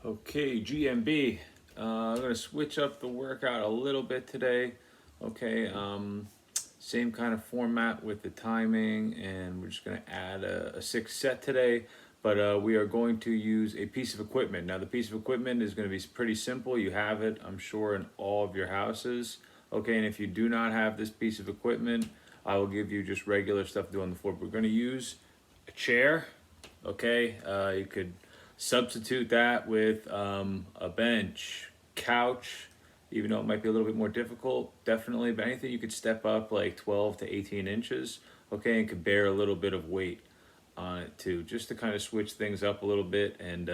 Okay, GMB. I'm gonna switch up the workout a little bit today. Okay, same kind of format with the timing, and we're just gonna add a sixth set today. But we are going to use a piece of equipment. Now, the piece of equipment is gonna be pretty simple. You have it, I'm sure, in all of your houses. Okay, and if you do not have this piece of equipment, I will give you just regular stuff to do on the floor. But we're gonna use a chair. Okay, you could substitute that with a bench, couch, even though it might be a little bit more difficult, definitely. But anything you could step up like 12 to 18 inches, okay, and could bear a little bit of weight on it too, just to kind of switch things up a little bit and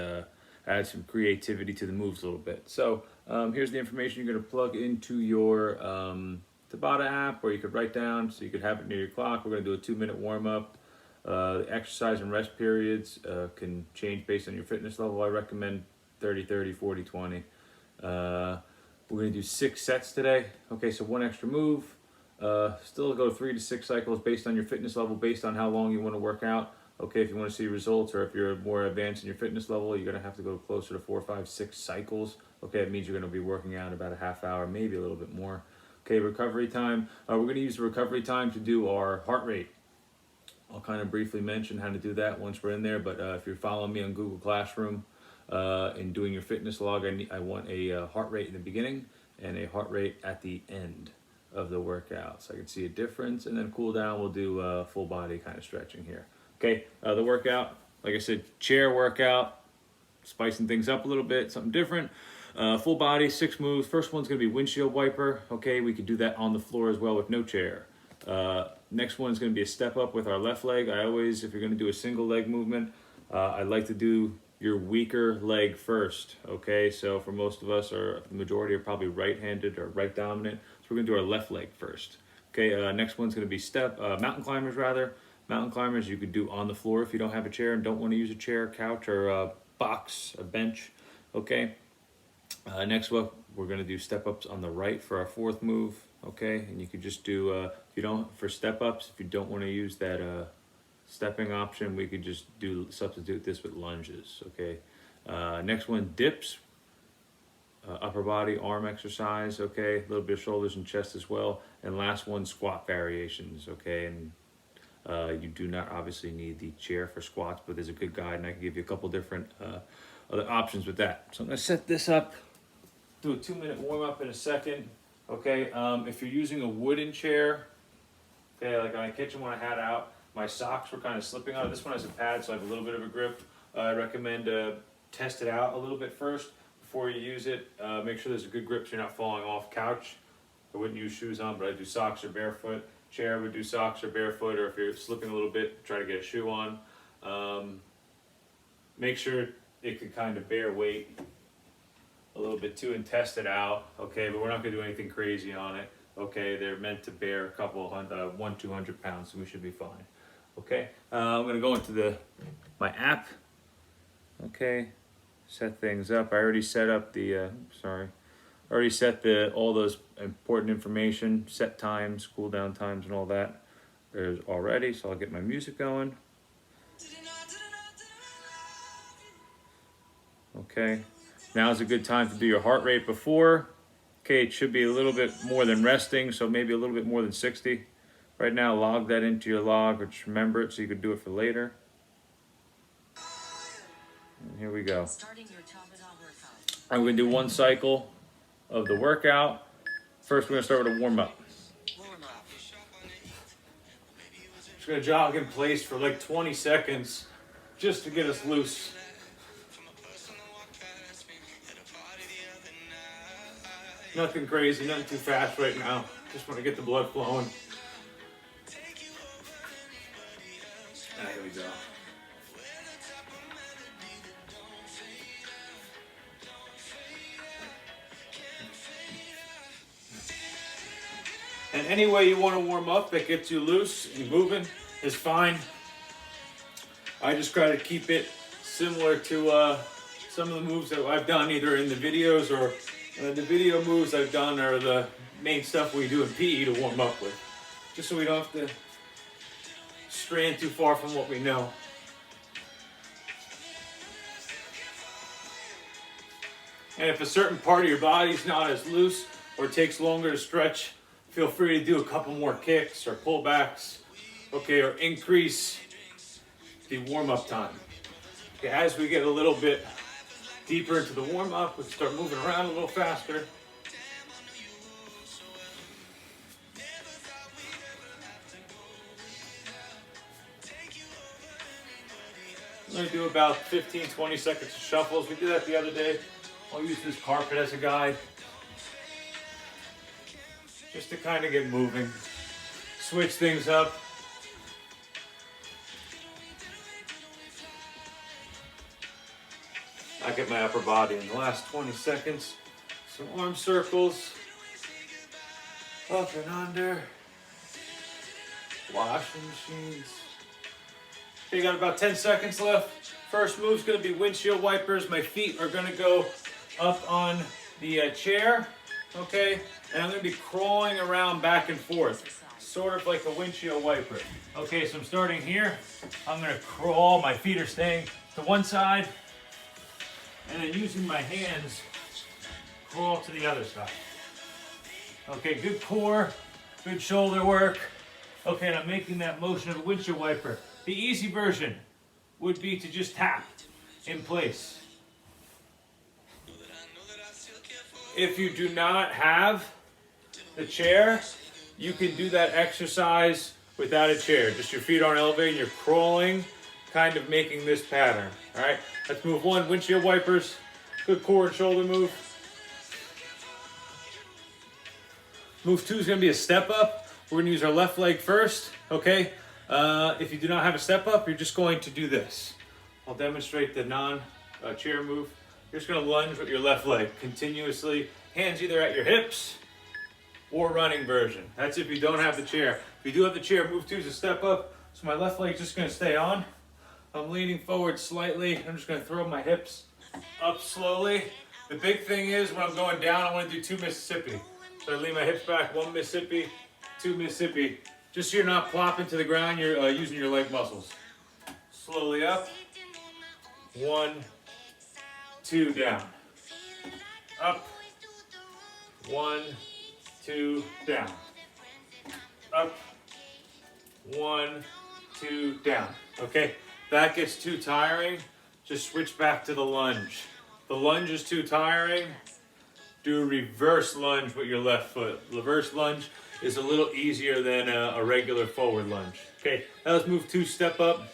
add some creativity to the moves a little bit. So here's the information you're going to plug into your Tabata app, or you could write down so you could have it near your clock. We're going to do a 2-minute warm up. Exercise and rest periods can change based on your fitness level. I recommend 30, 30, 40, 20. We're going to do 6 sets today. Okay, so 1 extra move. Still go 3 to 6 cycles based on your fitness level, based on how long you want to work out. Okay, if you want to see results, or if you're more advanced in your fitness level, you're going to have to go closer to 4, 5, 6 cycles. Okay, it means you're going to be working out about a half hour, maybe a little bit more. Okay, recovery time. We're going to use the recovery time to do our heart rate. I'll kind of briefly mention how to do that once we're in there, but if you're following me on Google Classroom and doing your fitness log, I want a heart rate in the beginning and a heart rate at the end of the workout, so I can see a difference. And then cool down, we'll do full body kind of stretching here. Okay, the workout, like I said, chair workout, spicing things up a little bit, something different. Full body, 6 moves. First one's going to be windshield wiper. Okay, we could do that on the floor as well with no chair. Next one is going to be a step up with our left leg. I always, if you're going to do a single leg movement, I like to do your weaker leg first. Okay, so for most of us, or the majority are probably right-handed or right dominant, so we're going to do our left leg first. Okay, next one's going to be mountain climbers rather. Mountain climbers you could do on the floor if you don't have a chair and don't want to use a chair, couch, or a box, a bench. Okay. Next up, we're going to do step ups on the right for our 4th move. Okay, and you could just do if you don't, for step ups, if you don't want to use that stepping option, we could just substitute this with lunges. Okay, next one, dips, upper body arm exercise. Okay, a little bit of shoulders and chest as well. And last one, squat variations. Okay, and you do not obviously need the chair for squats, but there's a good guide, and I can give you a couple different other options with that. So I'm going to set this up, do a 2-minute warm up in a second. Okay, if you're using a wooden chair, okay, like my kitchen one I had out, my socks were kind of slipping out. This one has a pad, so I have a little bit of a grip. I recommend test it out a little bit first before you use it. Make sure there's a good grip so you're not falling off. Couch, I wouldn't use shoes on, but I do socks or barefoot. Chair, I would do socks or barefoot, or if you're slipping a little bit, try to get a shoe on. Make sure it could kind of bear weight a little bit too, and test it out. Okay, but we're not going to do anything crazy on it. Okay, they're meant to bear a couple 100-200 pounds, so we should be fine. Okay, I'm going to go into my app. Okay, set things up. I already set up the already set all those important information, set times, cool down times, and all that there's already. So I'll get my music going. Okay, now's a good time to do your heart rate before. Okay, it should be a little bit more than resting, so maybe a little bit more than 60. Right now, log that into your log, or just remember it so you could do it for later. And here we go. I'm going to do 1 cycle of the workout. First, we're going to start with a warm-up. Just going to jog in place for like 20 seconds just to get us loose. Nothing crazy, nothing too fast right now. Just want to get the blood flowing. Here we go. And any way you want to warm up that gets you loose and moving is fine. I just try to keep it similar to some of the moves that I've done either in the videos, or the video moves I've done are the main stuff we do in PE to warm up with. Just so we don't have to strand too far from what we know. And if a certain part of your body's not as loose or takes longer to stretch, feel free to do a couple more kicks or pullbacks, okay, or increase the warm-up time. Okay, as we get a little bit deeper into the warm-up, we start moving around a little faster. I'm going to do about 15-20 seconds of shuffles. We did that the other day. I'll use this carpet as a guide, just to kind of get moving, switch things up. I get my upper body in the last 20 seconds. Some arm circles, up and under, washing machines. Okay, got about 10 seconds left. First move's gonna be windshield wipers. My feet are gonna go up on the chair, okay? And I'm gonna be crawling around back and forth, sort of like a windshield wiper. Okay, so I'm starting here. I'm gonna crawl, my feet are staying to one side, and then using my hands, crawl to the other side. Okay, good core, good shoulder work. Okay, and I'm making that motion of a windshield wiper. The easy version would be to just tap in place. If you do not have the chair, you can do that exercise without a chair. Just your feet aren't elevated, you're crawling, kind of making this pattern. All right, let's move one, windshield wipers. Good core and shoulder move. Move two is gonna be a step up. We're gonna use our left leg first, okay? If you do not have a step up, you're just going to do this. I'll demonstrate the non-chair move. You're just gonna lunge with your left leg continuously, hands either at your hips or running version. That's if you don't have the chair. If you do have the chair, move two is a step up. So my left leg's just gonna stay on. I'm leaning forward slightly. I'm just gonna throw my hips up slowly. The big thing is when I'm going down, I wanna do 2 Mississippi. So I lean my hips back, 1 Mississippi, 2 Mississippi. Just so you're not plopping to the ground, you're using your leg muscles. Slowly up. 1, 2, down. Up. 1, 2, down. Up. 1, 2, down. Okay, that gets too tiring. Just switch back to the lunge. The lunge is too tiring. Do a reverse lunge with your left foot. Reverse lunge is a little easier than a regular forward lunge. Okay, now let's move 2, step up.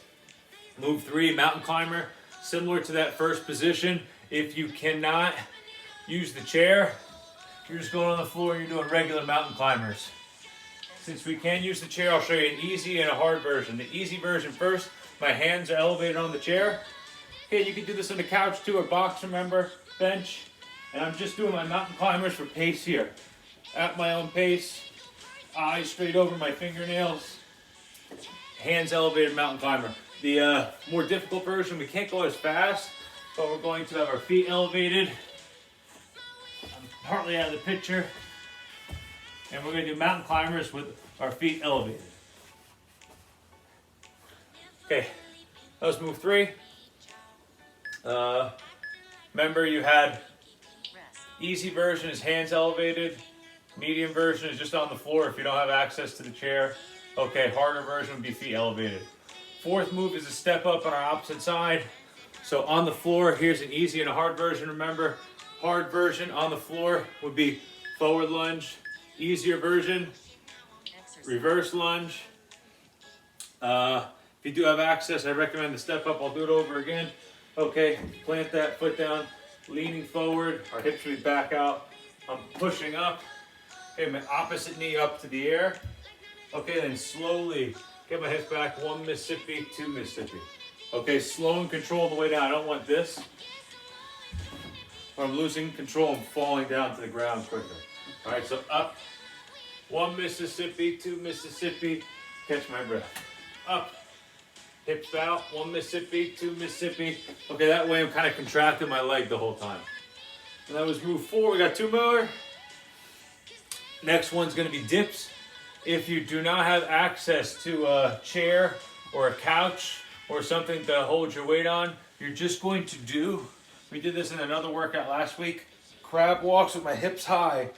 Move 3, mountain climber. Similar to that first position. If you cannot use the chair, you're just going on the floor and you're doing regular mountain climbers. Since we can use the chair, I'll show you an easy and a hard version. The easy version first, my hands are elevated on the chair. Okay, you can do this on the couch too, or box, remember, bench. And I'm just doing my mountain climbers for pace here. At my own pace, eyes straight over my fingernails, hands elevated mountain climber. The more difficult version, we can't go as fast, but we're going to have our feet elevated. I'm partly out of the picture. And we're going to do mountain climbers with our feet elevated. Okay, let's move 3. Remember you had easy version is hands elevated. Medium version is just on the floor if you don't have access to the chair. Okay, harder version would be feet elevated. 4th move is a step up on our opposite side. So on the floor, here's an easy and a hard version. Remember, hard version on the floor would be forward lunge. Easier version, reverse lunge. If you do have access, I recommend the step up. I'll do it over again. Okay, plant that foot down, leaning forward. Our hips will be back out. I'm pushing up. Okay, my opposite knee up to the air. Okay, then slowly get my hips back. 1 Mississippi, 2 Mississippi. Okay, slow and control the way down. I don't want this. Or I'm losing control and falling down to the ground quicker. All right, so up. 1 Mississippi, 2 Mississippi. Catch my breath. Up. Hips out. 1 Mississippi, 2 Mississippi. Okay, that way I'm kind of contracting my leg the whole time. And that was move 4. We got 2 more. Next one's going to be dips. If you do not have access to a chair or a couch or something to hold your weight on, you're just going to do We did this in another workout last week. Crab walks with my hips high,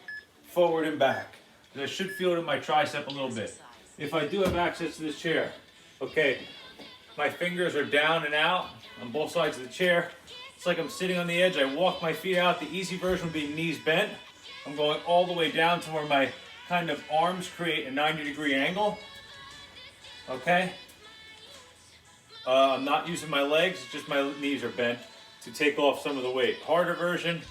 forward and back. And I should feel it in my tricep a little bit. If I do have access to this chair, okay, my fingers are down and out on both sides of the chair. It's like I'm sitting on the edge. I walk my feet out. The easy version would be knees bent. I'm going all the way down to where my kind of arms create a 90-degree angle. Okay? I'm not using my legs, it's just my knees are bent to take off some of the weight. Harder version,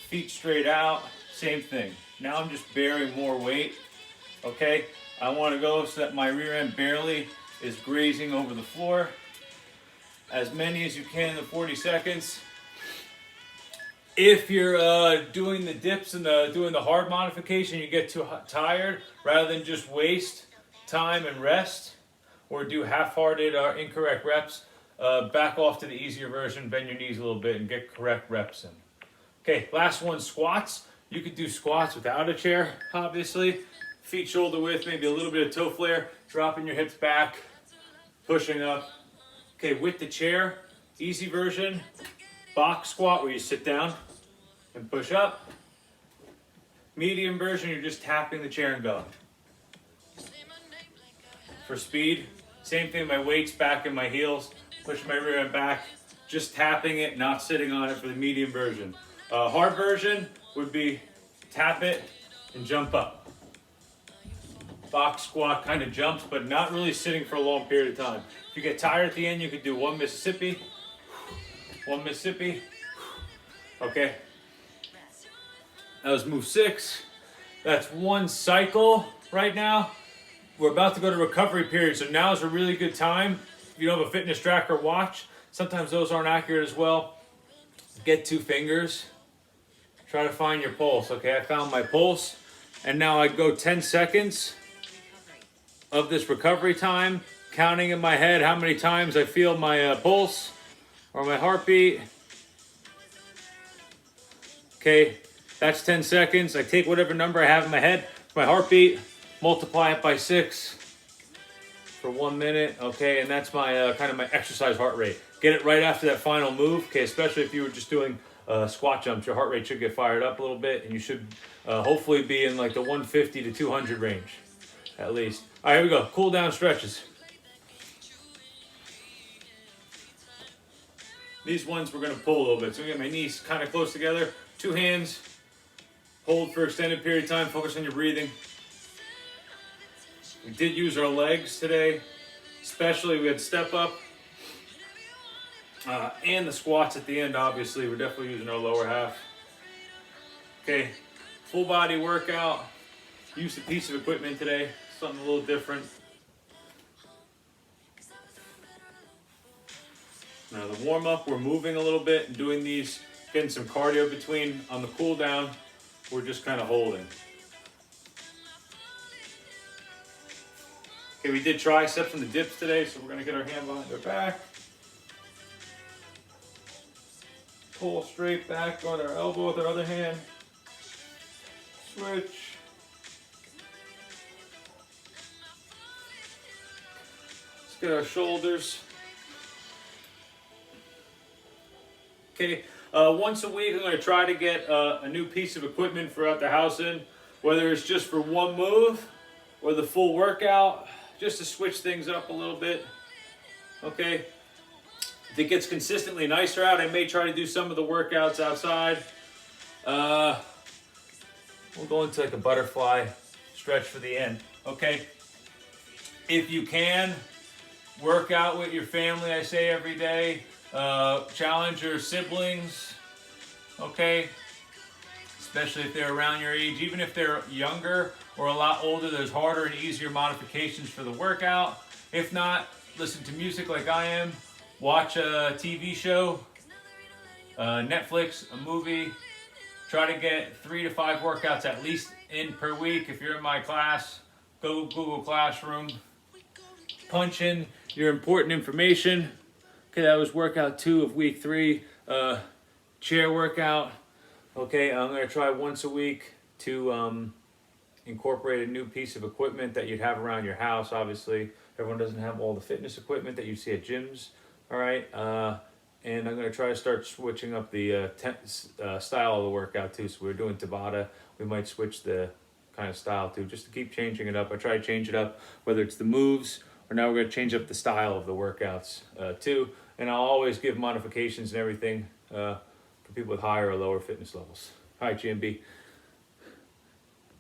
feet straight out, same thing. Now I'm just bearing more weight. Okay? I want to go so that my rear end barely is grazing over the floor. As many as you can in the 40 seconds. If you're doing the dips and doing the hard modification, you get too tired, rather than just waste time and rest, or do half-hearted or incorrect reps, back off to the easier version, bend your knees a little bit and get correct reps in. Okay, last one, squats. You could do squats without a chair, obviously. Feet shoulder width, maybe a little bit of toe flare, dropping your hips back, pushing up. Okay, with the chair, easy version, box squat where you sit down and push up. Medium version, you're just tapping the chair and going. For speed, same thing, my weight's back in my heels, pushing my rear end back, just tapping it, not sitting on it for the medium version. Hard version would be tap it and jump up. Box squat kind of jumps, but not really sitting for a long period of time. If you get tired at the end, you could do one Mississippi. Okay. That was move 6. That's one cycle right now. We're about to go to recovery period, so now is a really good time. If you don't have a fitness tracker watch, sometimes those aren't accurate as well. Get 2 fingers. Try to find your pulse. Okay, I found my pulse, and now I go 10 seconds of this recovery time, counting in my head how many times I feel my pulse or my heartbeat. Okay, that's 10 seconds. I take whatever number I have in my head, my heartbeat, multiply it by 6 for 1 minute. Okay, and that's my kind of my exercise heart rate. Get it right after that final move. Okay, especially if you were just doing squat jumps, your heart rate should get fired up a little bit, and you should hopefully be in like the 150 to 200 range, at least. All right, here we go. Cool down stretches. These ones we're going to pull a little bit. So we get my knees kind of close together. 2 hands. Hold for extended period of time. Focus on your breathing. We did use our legs today. Especially we had step up. And the squats at the end, obviously. We're definitely using our lower half. Okay. Full body workout. Used a piece of equipment today. Something a little different. Now the warm up, we're moving a little bit and doing these, getting some cardio between. On the cool down, we're just kind of holding. Okay, we did triceps and the dips today, so we're gonna get our hand behind our back. Pull straight back on our elbow with our other hand. Switch. Get our shoulders. Okay, once a week I'm going to try to get a new piece of equipment throughout the house in, whether it's just for one move or the full workout, just to switch things up a little bit. Okay, if it gets consistently nicer out, I may try to do some of the workouts outside. We'll go into like a butterfly stretch for the end. Okay, if you can, work out with your family, I say every day. Challenge your siblings, okay? Especially if they're around your age. Even if they're younger or a lot older, there's harder and easier modifications for the workout. If not, listen to music like I am. Watch a TV show, Netflix, a movie. Try to get 3 to 5 workouts at least in per week. If you're in my class, go Google Classroom. Punch in your important information. Okay, that was workout 2 of week 3. Chair workout. Okay, I'm going to try once a week to incorporate a new piece of equipment that you'd have around your house. Obviously, everyone doesn't have all the fitness equipment that you see at gyms. All right, and I'm going to try to start switching up the style of the workout too. So we're doing Tabata. We might switch the kind of style too, just to keep changing it up. I try to change it up, whether it's the moves or now we're going to change up the style of the workouts too. And I'll always give modifications and everything for people with higher or lower fitness levels. All right, GMB.